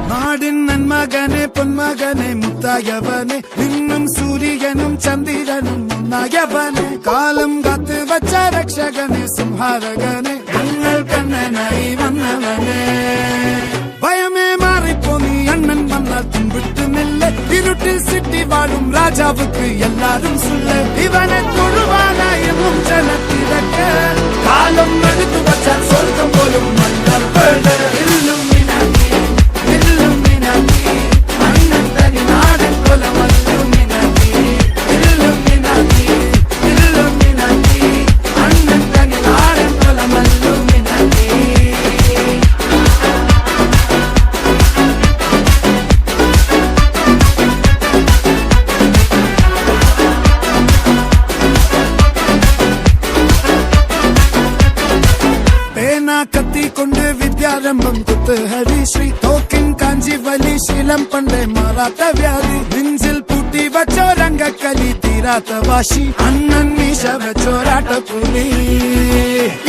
നാടിൻ നന്മകനെ പൊന്മകനെ മുത്തായവനെ നിന്നും സൂര്യനും ചന്ദ്രനും ഒന്നായവനെ കാലം കാത്ത് വച്ച രക്ഷകനെ സംഹാരകനെ ഞങ്ങൾ കണ്ണനായി വന്നവനെ ഭയമേ മാറിപ്പോ നീ അണ്ണൻ വന്നാൽ തുമ്പിട്ടുമില്ല ഇരുട്ടിൽ സിറ്റി വാഴും രാജാവുക്ക് എല്ലാരും സുള്ള ഇവനെ തൊഴുവാനായും ജനത്തിരക്ക് കാലം എടുത്തു വച്ചാൽ സ്വർഗം പോലും മണ്ണപ്പേട് കത്തിക്കൊണ്ട് വിദ്യാരംഭം കുത്ത് ഹരിശ്രീ തോക്കിൻ കാഞ്ചി വലി ശീലം പണ്ടേ മാറാത്ത വ്യാധി നെഞ്ചിൽ പൂട്ടി വച്ചോരംഗക്കലി തീരാത്ത വാശി അണ്ണൻ മീശ വെച്ചോരാട്ട പുലി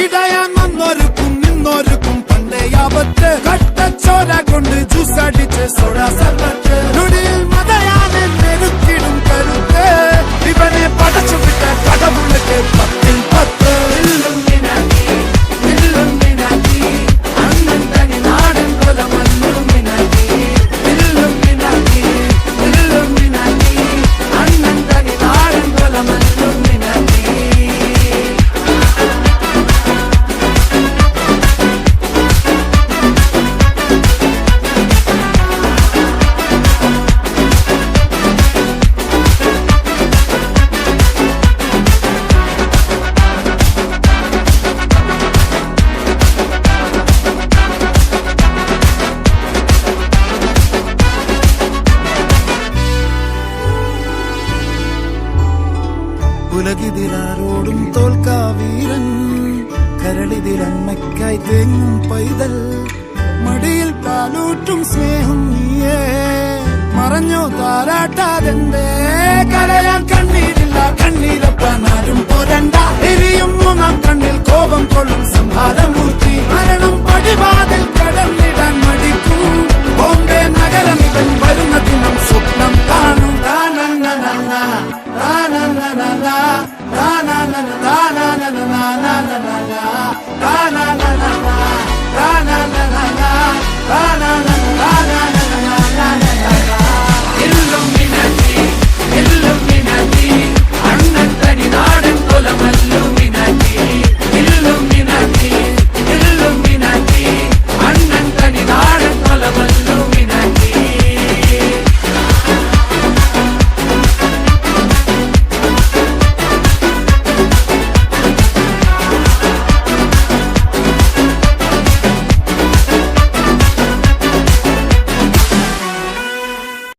ഇടയാൻ വന്നോർക്കും നിന്നോർക്കും പണ്ടേ ആപത്ത് കട്ടച്ചോര കൊണ്ട് ജ്യൂസ് അടിച്ച് സോഡ സർവത്ത് നൊടിയിൽ മതയാനെ നെരുക്കിടും കരുത്ത് ഇവനെ പടച്ചു വിട്ട കടവുള്ളക്ക് 10-10 ഉലകിതിലാരോടും തോൽക്കാവീരൻ കരളിതിലമ്മയ്ക്കായി തേങ്ങും പൈതൽ മടിയിൽ പാലൂട്ടും സ്നേഹം നീയേ മറഞ്ഞോ താരാട്ടാതെന്തേ കരയാൻ കണ്ണീരില്ല കണ്ണീരപ്പാനാരും പോരണ്ട എരിയും മൂന്നാം കണ്ണിൽ കോപം കൊള്ളും സംഹാരമൂർത്തി മരണം പടിവാതിൽ കടന്നിടാൻ മടിക്കും ബോംബെ നഗരം ഇവൻ വരുന്ന ദിനം സ്വപ്നം